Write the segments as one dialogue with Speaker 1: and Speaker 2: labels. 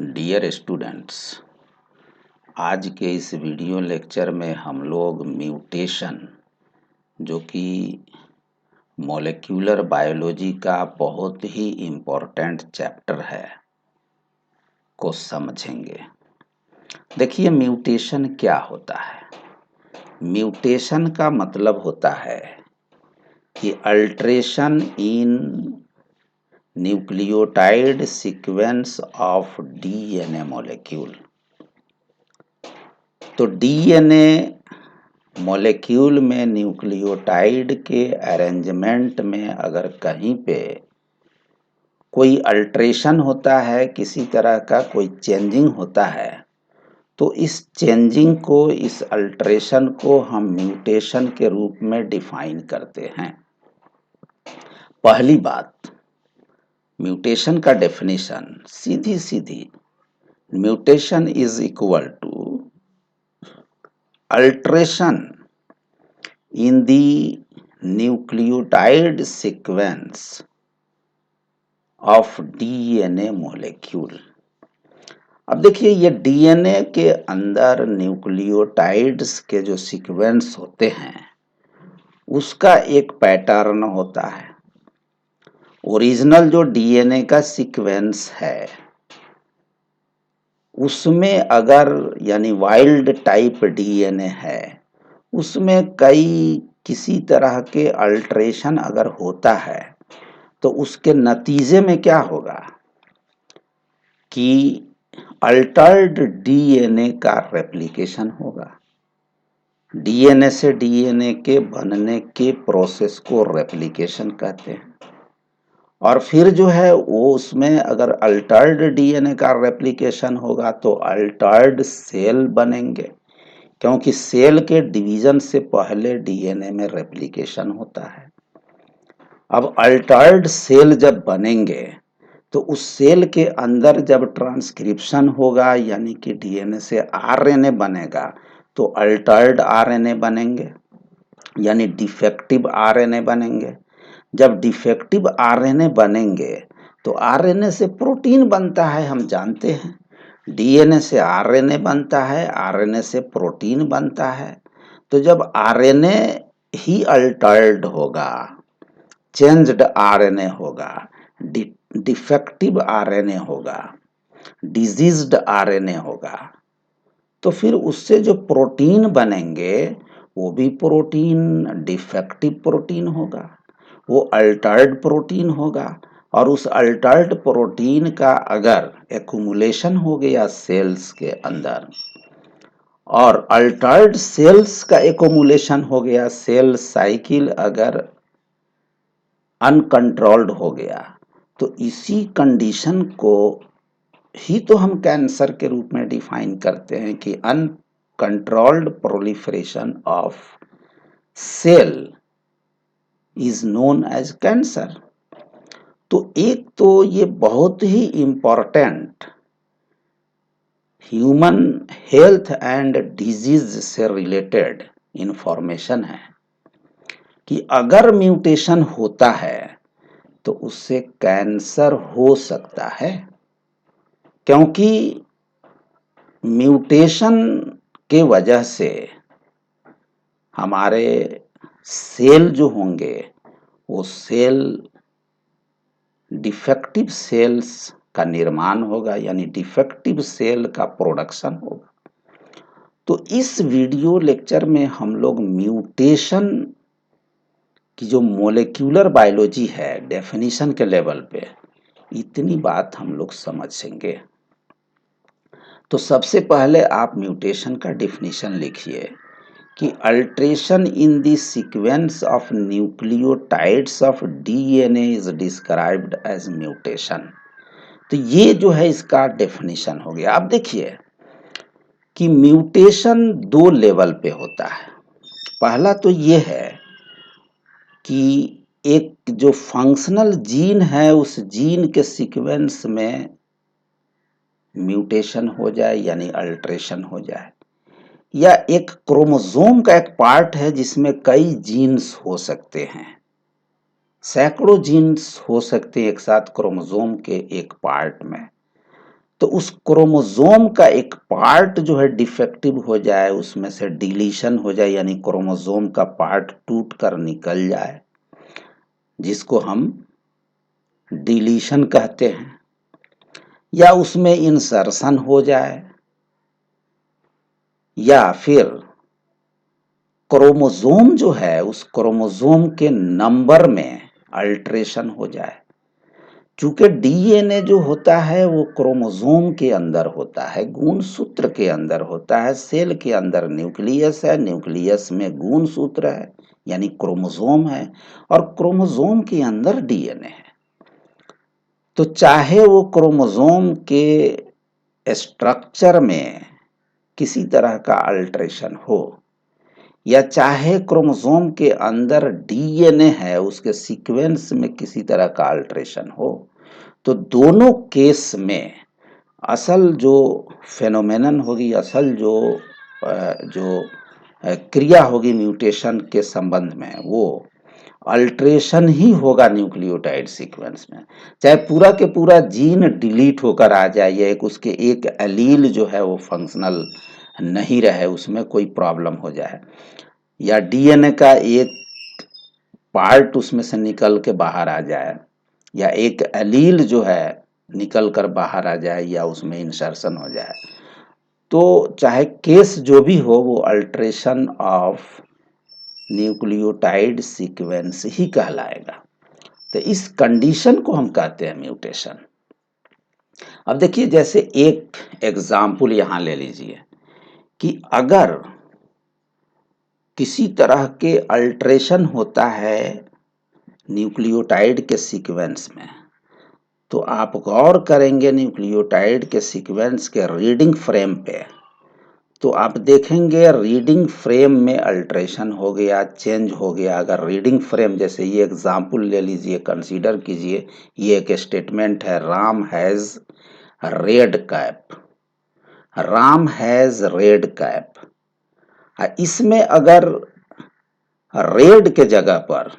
Speaker 1: Dear students, आज के इस वीडियो लेक्चर में हम लोग म्यूटेशन जो कि मॉलिक्यूलर बायोलॉजी का बहुत ही इम्पोर्टेंट चैप्टर है को समझेंगे। देखिए, म्यूटेशन क्या होता है। म्यूटेशन का मतलब होता है कि alteration in nucleotide sequence of DNA molecule. तो डीएनए मॉलिक्यूल में न्यूक्लियोटाइड के अरेंजमेंट में अगर कहीं पे कोई अल्ट्रेशन होता है, किसी तरह का कोई चेंजिंग होता है, तो इस चेंजिंग को, इस अल्ट्रेशन को हम म्यूटेशन के रूप में डिफाइन करते हैं। पहली बात, म्यूटेशन का डेफिनेशन सीधी सीधी, mutation is equal to alteration in the nucleotide sequence of DNA molecule। अब देखिए, ये डीएनए के अंदर न्यूक्लियोटाइड्स के जो सीक्वेंस होते हैं उसका एक पैटर्न होता है। ओरिजिनल जो डीएनए का सीक्वेंस है उसमें अगर यानी वाइल्ड टाइप डीएनए है, उसमें किसी तरह के अल्ट्रेशन अगर होता है तो उसके नतीजे में क्या होगा कि अल्टर्ड डीएनए का रेप्लिकेशन होगा। डीएनए से डीएनए के बनने के प्रोसेस को रेप्लिकेशन कहते हैं। और फिर जो है वो उसमें अगर अल्टर्ड डीएनए का रेप्लिकेशन होगा तो अल्टर्ड सेल बनेंगे, क्योंकि सेल के डिवीजन से पहले डीएनए में रेप्लिकेशन होता है। अब अल्टर्ड सेल जब बनेंगे तो उस सेल के अंदर जब ट्रांसक्रिप्शन होगा, यानी कि डीएनए से आरएनए बनेगा, तो अल्टर्ड आरएनए बनेंगे, यानी डिफेक्टिव आरएनए बनेंगे। जब डिफेक्टिव आरएनए बनेंगे तो आरएनए से प्रोटीन बनता है, हम जानते हैं। डीएनए से आरएनए बनता है, आरएनए से प्रोटीन बनता है। तो जब आरएनए ही अल्टर्ड होगा, चेंज्ड आरएनए होगा, डिफेक्टिव आरएनए होगा, डिजीज्ड आरएनए होगा, तो फिर उससे जो प्रोटीन बनेंगे वो भी प्रोटीन डिफेक्टिव प्रोटीन होगा, वो अल्टर्ड प्रोटीन होगा। और उस अल्टर्ड प्रोटीन का अगर एक्युमुलेशन हो गया सेल्स के अंदर, और अल्टर्ड सेल्स का एक्युमुलेशन हो गया, सेल साइकिल अगर अनकंट्रोल्ड हो गया, तो इसी कंडीशन को ही तो हम कैंसर के रूप में डिफाइन करते हैं कि uncontrolled proliferation of cell is known as cancer. तो एक तो ये बहुत ही important human health and disease से रिलेटेड इंफॉर्मेशन है कि अगर म्यूटेशन होता है तो उससे कैंसर हो सकता है, क्योंकि म्यूटेशन के वजह से हमारे सेल जो होंगे वो सेल डिफेक्टिव सेल्स का निर्माण होगा, यानी डिफेक्टिव सेल का प्रोडक्शन होगा। तो इस वीडियो लेक्चर में हम लोग म्यूटेशन की जो मॉलिक्यूलर बायोलॉजी है डेफिनेशन के लेवल पे, इतनी बात हम लोग समझेंगे। तो सबसे पहले आप म्यूटेशन का डेफिनेशन लिखिए कि alteration in the sequence of nucleotides of DNA is described as mutation. तो ये जो है इसका डेफिनेशन हो गया। आप देखिए कि म्यूटेशन दो लेवल पे होता है। पहला तो ये है कि एक जो फंक्शनल जीन है उस जीन के सीक्वेंस में म्यूटेशन हो जाए, यानी अल्ट्रेशन हो जाए, या एक क्रोमोसोम का एक पार्ट है जिसमें कई जीन्स हो सकते हैं, सैकड़ों जीन्स हो सकते हैं एक साथ क्रोमोसोम के एक पार्ट में। तो उस क्रोमोसोम का एक पार्ट जो है डिफेक्टिव हो जाए, उसमें से डिलीशन हो जाए, यानी क्रोमोसोम का पार्ट टूट कर निकल जाए, जिसको हम डिलीशन कहते हैं, या उसमें इंसर्शन हो जाए, या फिर क्रोमोसोम जो है उस क्रोमोसोम के नंबर में अल्टरेशन हो जाए। चूंकि डीएनए जो होता है वो क्रोमोसोम के अंदर होता है, गुणसूत्र के अंदर होता है। सेल के अंदर न्यूक्लियस है, न्यूक्लियस में गुणसूत्र है यानी क्रोमोसोम है, और क्रोमोसोम के अंदर डीएनए है। तो चाहे वो क्रोमोसोम के स्ट्रक्चर में किसी तरह का अल्टरेशन हो, या चाहे क्रोमोसोम के अंदर डीएनए है उसके सीक्वेंस में किसी तरह का अल्टरेशन हो, तो दोनों केस में असल जो फेनोमेनन होगी, असल जो क्रिया होगी म्यूटेशन के संबंध में, वो अल्टरेशन ही होगा न्यूक्लियोटाइड सीक्वेंस में। चाहे पूरा के पूरा जीन डिलीट होकर आ जाए, या उसके एक एलील जो है वो फंक्शनल नहीं रहे, उसमें कोई प्रॉब्लम हो जाए, या डीएनए का एक पार्ट उसमें से निकल के बाहर आ जाए, या एक एलील जो है निकल कर बाहर आ जाए, या उसमें इंसर्शन हो जाए, तो चाहे केस जो भी हो वो अल्टरेशन ऑफ न्यूक्लियोटाइड सीक्वेंस ही कहलाएगा। तो इस कंडीशन को हम कहते हैं म्यूटेशन। अब देखिए, जैसे एक एग्जाम्पल यहाँ ले लीजिए कि अगर किसी तरह के अल्टरेशन होता है न्यूक्लियोटाइड के सीक्वेंस में, तो आप गौर करेंगे न्यूक्लियोटाइड के सीक्वेंस के रीडिंग फ्रेम पे, तो आप देखेंगे रीडिंग फ्रेम में अल्टरेशन हो गया, चेंज हो गया। अगर रीडिंग फ्रेम, जैसे ये एग्जाम्पल ले लीजिए, कंसीडर कीजिए, ये एक स्टेटमेंट है, Ram has red cap, Ram has red cap. इसमें अगर रेड के जगह पर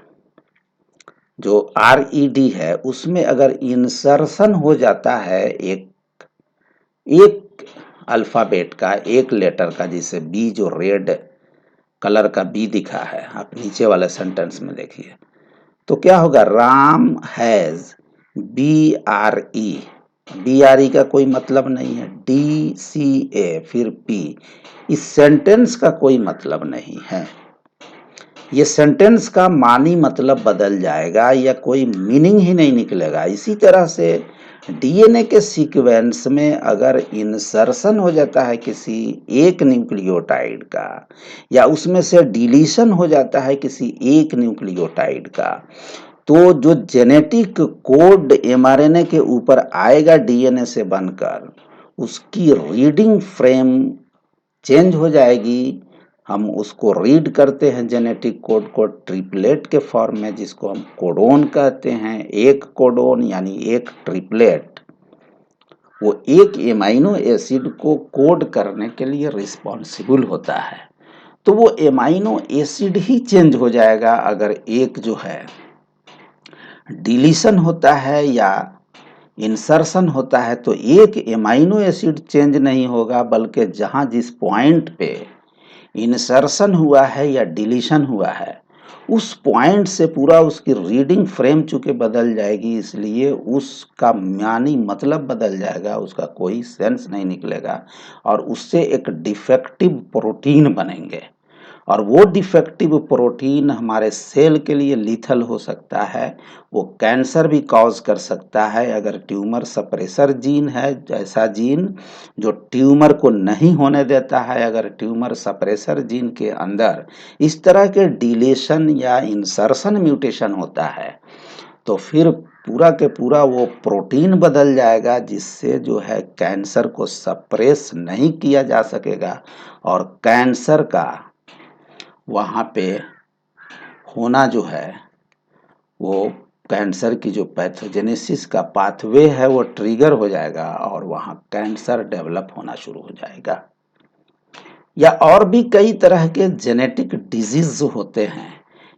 Speaker 1: जो RED है उसमें अगर इंसर्शन हो जाता है एक एक अल्फाबेट का, एक लेटर का, जिसे बी, जो रेड कलर का बी दिखा है, आप नीचे वाले सेंटेंस में देखिए, तो क्या होगा, राम हैज BRE, BRE का कोई मतलब नहीं है, DCA फिर P, इस सेंटेंस का कोई मतलब नहीं है। ये सेंटेंस का मानी मतलब बदल जाएगा, या कोई मीनिंग ही नहीं निकलेगा। इसी तरह से डीएनए के सीक्वेंस में अगर इंसर्शन हो जाता है किसी एक न्यूक्लियोटाइड का, या उसमें से डिलीशन हो जाता है किसी एक न्यूक्लियोटाइड का, तो जो जेनेटिक कोड mRNA के ऊपर आएगा डीएनए से बनकर, उसकी रीडिंग फ्रेम चेंज हो जाएगी। हम उसको रीड करते हैं जेनेटिक कोड को ट्रिपलेट के फॉर्म में, जिसको हम कोडोन कहते हैं। एक कोडोन यानी एक ट्रिपलेट, वो एक एमाइनो एसिड को कोड करने के लिए रिस्पॉन्सिबल होता है। तो वो एमाइनो एसिड ही चेंज हो जाएगा अगर एक जो है डिलीशन होता है या इंसर्शन होता है, तो एक एमाइनो एसिड चेंज नहीं होगा, बल्कि जहां जिस पॉइंट पे इंसर्शन हुआ है या डिलीशन हुआ है, उस पॉइंट से पूरा उसकी रीडिंग फ्रेम चूंकि बदल जाएगी, इसलिए उसका मानी मतलब बदल जाएगा, उसका कोई सेंस नहीं निकलेगा, और उससे एक डिफेक्टिव प्रोटीन बनेंगे। और वो डिफेक्टिव प्रोटीन हमारे सेल के लिए लीथल हो सकता है, वो कैंसर भी कॉज कर सकता है। अगर ट्यूमर सप्रेसर जीन है, ऐसा जीन जो ट्यूमर को नहीं होने देता है, अगर ट्यूमर सप्रेसर जीन के अंदर इस तरह के डिलेशन या इंसर्शन म्यूटेशन होता है, तो फिर पूरा के पूरा वो प्रोटीन बदल जाएगा, जिससे जो है कैंसर को सप्रेस नहीं किया जा सकेगा, और कैंसर का वहाँ पे होना जो है, वो कैंसर की जो पैथोजेनेसिस का पाथवे है वो ट्रिगर हो जाएगा, और वहाँ कैंसर डेवलप होना शुरू हो जाएगा। या और भी कई तरह के जेनेटिक डिजीज होते हैं,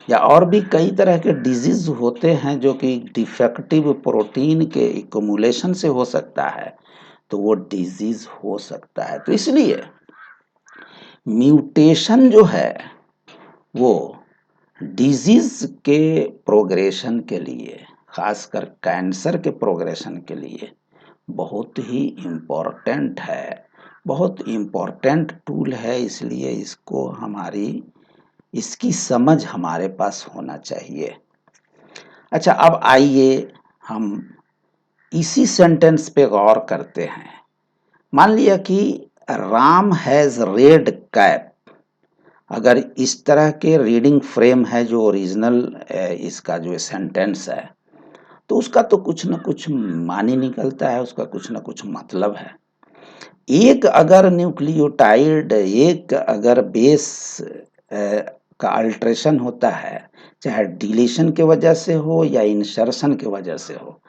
Speaker 1: या और भी कई तरह के डिजीज होते हैं जो कि डिफेक्टिव प्रोटीन के इक्युमुलेशन से हो सकता है। तो वो डिजीज हो सकता है। तो इसलिए म्यूटेशन जो है वो डिजीज के प्रोग्रेशन के लिए, खासकर कैंसर के प्रोग्रेशन के लिए बहुत ही इम्पोर्टेंट है, बहुत इम्पोर्टेंट टूल है। इसलिए इसकी समझ हमारे पास होना चाहिए। अच्छा, अब आइए हम इसी सेंटेंस पे गौर करते हैं। मान लिया कि राम हैज रेड कैप। अगर इस तरह के रीडिंग फ्रेम है जो ओरिजिनल इसका जो सेंटेंस है, तो उसका तो कुछ न कुछ मानी निकलता है, उसका कुछ न कुछ मतलब है। एक अगर न्यूक्लियोटाइड, एक अगर बेस का अल्ट्रेशन होता है, चाहे डिलीशन के वजह से हो या इंसर्शन के वजह से हो,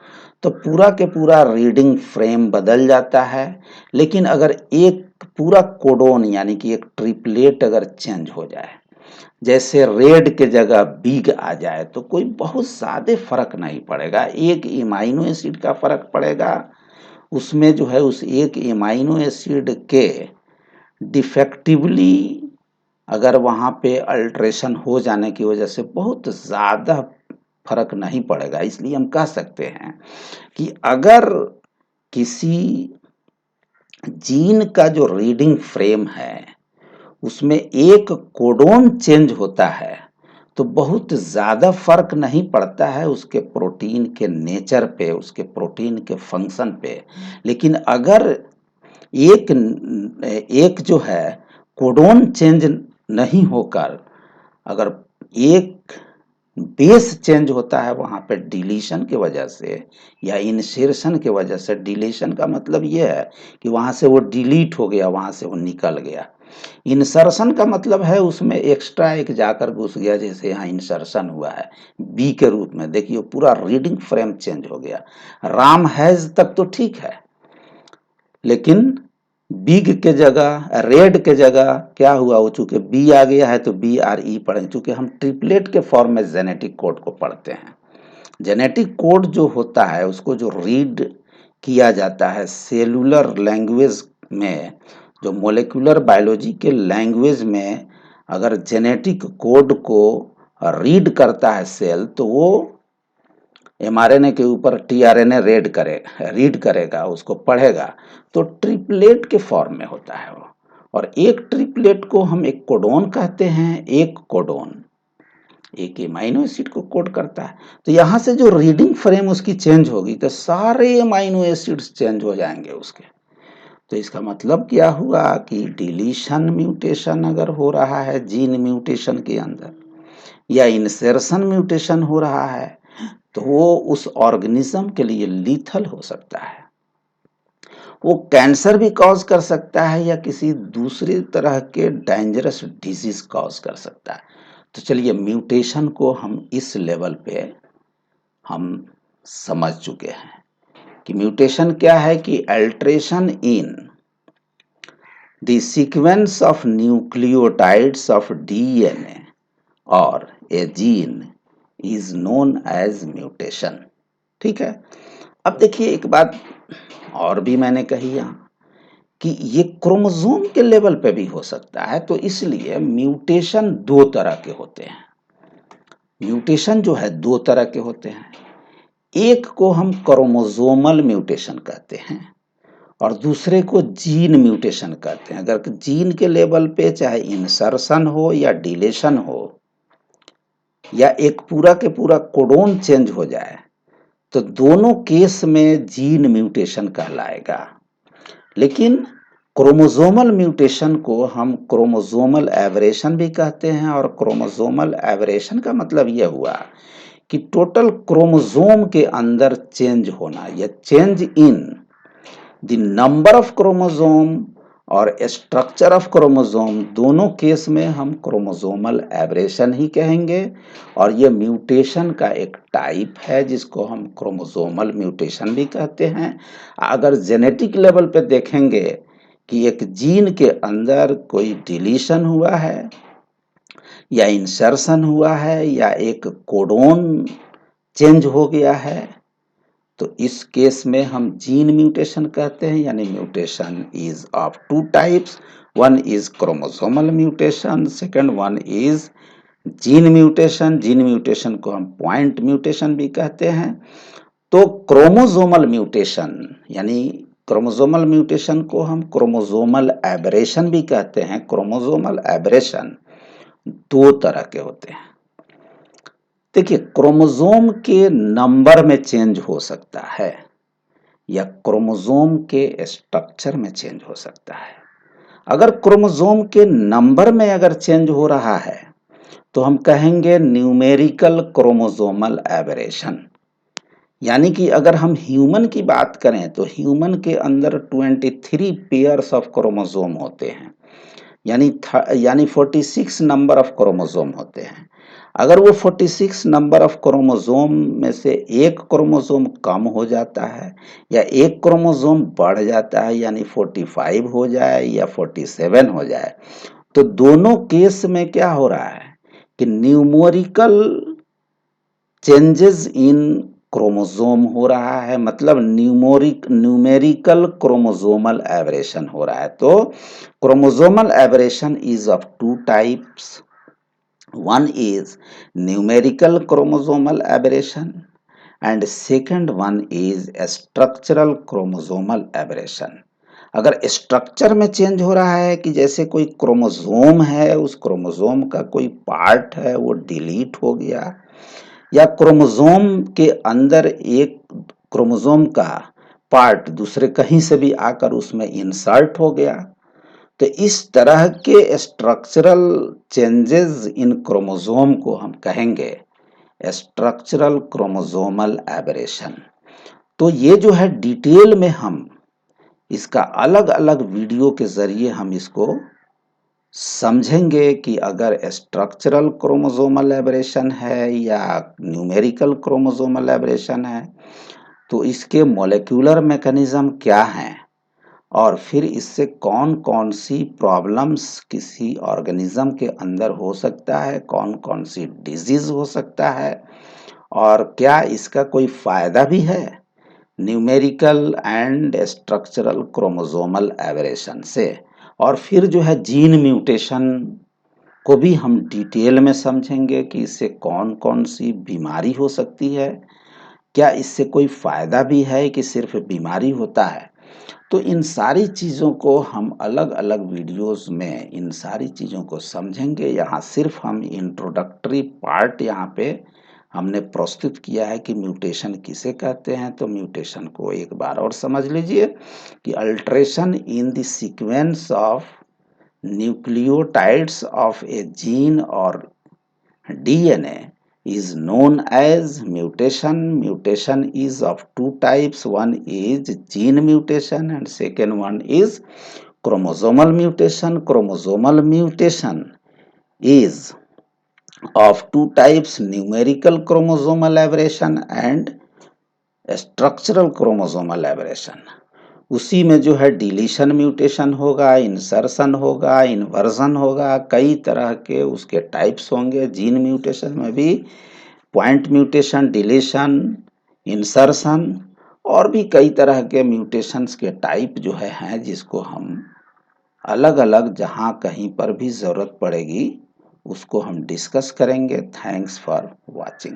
Speaker 1: तो पूरा के पूरा रीडिंग फ्रेम बदल जाता है। लेकिन अगर एक पूरा कोडोन यानी कि एक ट्रिपलेट अगर चेंज हो जाए, जैसे रेड के जगह बिग आ जाए, तो कोई बहुत ज़्यादा फर्क नहीं पड़ेगा। एक इमाइनो एसिड का फर्क पड़ेगा, उसमें जो है उस एक इमाइनो एसिड के डिफेक्टिवली अगर वहाँ पे अल्ट्रेशन हो जाने की वजह से बहुत ज़्यादा फर्क नहीं पड़ेगा। इसलिए हम कह सकते हैं कि अगर किसी जीन का जो रीडिंग फ्रेम है उसमें एक कोडोन चेंज होता है, तो बहुत ज़्यादा फर्क नहीं पड़ता है उसके प्रोटीन के नेचर पे, उसके प्रोटीन के फंक्शन पे। लेकिन अगर एक एक जो है कोडोन चेंज नहीं होकर अगर एक बेस चेंज होता है वहाँ पे डिलीशन के वजह से या इंसर्शन के वजह से। डिलीशन का मतलब ये है कि वहाँ से वो डिलीट हो गया, वहाँ से वो निकल गया। इंसर्शन का मतलब है उसमें एक्स्ट्रा एक जाकर घुस गया, जैसे यहाँ इंसर्शन हुआ है बी के रूप में। देखिए पूरा रीडिंग फ्रेम चेंज हो गया। राम हैज तक तो ठीक है, लेकिन बिग के जगह, रेड के जगह क्या हुआ, वो चूंकि बी आ गया है तो बी आर ई पढ़ेंगे, चूंकि हम ट्रिपलेट के फॉर्म में जेनेटिक कोड को पढ़ते हैं। जेनेटिक कोड जो होता है उसको जो रीड किया जाता है सेलुलर लैंग्वेज में, जो मोलेकुलर बायोलॉजी के लैंग्वेज में अगर जेनेटिक कोड को रीड करता है सेल, तो वो एमआरएनए के ऊपर टीआरएनए रीड करेगा, उसको पढ़ेगा, तो ट्रिपलेट के फॉर्म में होता है वो। और एक ट्रिपलेट को हम एक कोडोन कहते हैं। एक कोडोन एक एमाइनो एसिड को कोड करता है। तो यहाँ से जो रीडिंग फ्रेम उसकी चेंज होगी तो सारे एमाइनो एसिड्स चेंज हो जाएंगे उसके। तो इसका मतलब क्या हुआ कि डिलीशन म्यूटेशन अगर हो रहा है जीन म्यूटेशन के अंदर या इंसर्शन म्यूटेशन हो रहा है, तो वो उस ऑर्गेनिज्म के लिए लीथल हो सकता है। वो कैंसर भी कॉज कर सकता है या किसी दूसरी तरह के डेंजरस डिजीज कॉज कर सकता है। तो चलिए म्यूटेशन को हम इस लेवल पे हम समझ चुके हैं कि म्यूटेशन क्या है, कि alteration in the sequence of nucleotides of DNA और a gene is known as mutation. ठीक है। अब देखिए एक बात और भी मैंने कही यहाँ कि ये क्रोमोसोम के लेवल पे भी हो सकता है। तो इसलिए म्यूटेशन दो तरह के होते हैं। म्यूटेशन जो है दो तरह के होते हैं। एक को हम क्रोमोसोमल म्यूटेशन कहते हैं और दूसरे को जीन म्यूटेशन कहते हैं। अगर जीन के लेवल पे चाहे इंसर्शन हो या डिलीशन हो या एक पूरा के पूरा कोडोन चेंज हो जाए, तो दोनों केस में जीन म्यूटेशन कहलाएगा। लेकिन क्रोमोसोमल म्यूटेशन को हम क्रोमोसोमल एबरेशन भी कहते हैं। और क्रोमोसोमल एबरेशन का मतलब यह हुआ कि टोटल क्रोमोसोम के अंदर चेंज होना, या change in the number of chromosome और स्ट्रक्चर ऑफ क्रोमोसोम, दोनों केस में हम क्रोमोसोमल एबरेशन ही कहेंगे। और ये म्यूटेशन का एक टाइप है जिसको हम क्रोमोसोमल म्यूटेशन भी कहते हैं। अगर जेनेटिक लेवल पे देखेंगे कि एक जीन के अंदर कोई डिलीशन हुआ है या इंसर्शन हुआ है या एक कोडोन चेंज हो गया है, तो इस केस में हम जीन म्यूटेशन कहते हैं, यानी mutation is of two types, one is chromosomal mutation, second one is gene mutation. Gene mutation को हम पॉइंट म्यूटेशन भी कहते हैं। तो क्रोमोसोमल म्यूटेशन, यानी क्रोमोसोमल म्यूटेशन को हम क्रोमोसोमल एबरेशन भी कहते हैं। क्रोमोसोमल एबरेशन दो तरह के होते हैं। देखिए, क्रोमोसोम के नंबर में चेंज हो सकता है या क्रोमोसोम के स्ट्रक्चर में चेंज हो सकता है। अगर क्रोमोसोम के नंबर में अगर चेंज हो रहा है तो हम कहेंगे न्यूमेरिकल क्रोमोसोमल एबरेशन। यानी कि अगर हम ह्यूमन की बात करें तो ह्यूमन के अंदर 23 पेयर्स ऑफ क्रोमोसोम होते हैं, यानी 46 नंबर ऑफ क्रोमोसोम होते हैं। अगर वो 46 नंबर ऑफ क्रोमोसोम में से एक क्रोमोसोम कम हो जाता है या एक क्रोमोसोम बढ़ जाता है, यानी 45 हो जाए या 47 हो जाए, तो दोनों केस में क्या हो रहा है कि न्यूमेरिकल चेंजेस इन क्रोमोसोम हो रहा है, मतलब न्यूमेरिकल क्रोमोसोमल एबरेशन हो रहा है। तो chromosomal aberration is of two types, one is numerical chromosomal aberration and second one is structural chromosomal aberration. अगर स्ट्रक्चर में चेंज हो रहा है कि जैसे कोई क्रोमोसोम है, उस क्रोमोसोम का कोई पार्ट है वो डिलीट हो गया, या क्रोमोसोम के अंदर एक क्रोमोसोम का पार्ट दूसरे कहीं से भी आकर उसमें इंसर्ट हो गया, तो इस तरह के स्ट्रक्चरल चेंजेस इन क्रोमोसोम को हम कहेंगे स्ट्रक्चरल क्रोमोसोमल एबरेशन। तो ये जो है डिटेल में हम इसका अलग अलग वीडियो के जरिए हम इसको समझेंगे कि अगर स्ट्रक्चरल क्रोमोसोमल एबरेशन है या न्यूमेरिकल क्रोमोसोमल एबरेशन है तो इसके मॉलिक्यूलर मैकेनिज्म क्या हैं और फिर इससे कौन कौन सी प्रॉब्लम्स किसी ऑर्गेनिज्म के अंदर हो सकता है, कौन कौन सी डिजीज हो सकता है और क्या इसका कोई फायदा भी है numerical and structural chromosomal aberration से। और फिर जो है जीन म्यूटेशन को भी हम डिटेल में समझेंगे कि इससे कौन कौन सी बीमारी हो सकती है, क्या इससे कोई फायदा भी है कि सिर्फ बीमारी होता है। तो इन सारी चीज़ों को हम अलग अलग वीडियोस में इन सारी चीज़ों को समझेंगे। यहाँ सिर्फ हम इंट्रोडक्टरी पार्ट यहाँ पे हमने प्रस्तुत किया है कि म्यूटेशन किसे कहते हैं। तो म्यूटेशन को एक बार और समझ लीजिए कि alteration in the sequence of nucleotides of a gene or DNA is known as mutation. Mutation is of two types. One is gene mutation and second one is chromosomal mutation. Chromosomal mutation is of two types, numerical chromosomal aberration and structural chromosomal aberration. उसी में जो है deletion mutation होगा, insertion होगा, inversion होगा, कई तरह के उसके टाइप्स होंगे। जीन म्यूटेशन में भी पॉइंट म्यूटेशन, डिलीशन, इंसर्शन और भी कई तरह के म्यूटेशंस के टाइप जो है हैं जिसको हम अलग अलग जहाँ कहीं पर भी ज़रूरत पड़ेगी उसको हम डिस्कस करेंगे। Thanks for watching.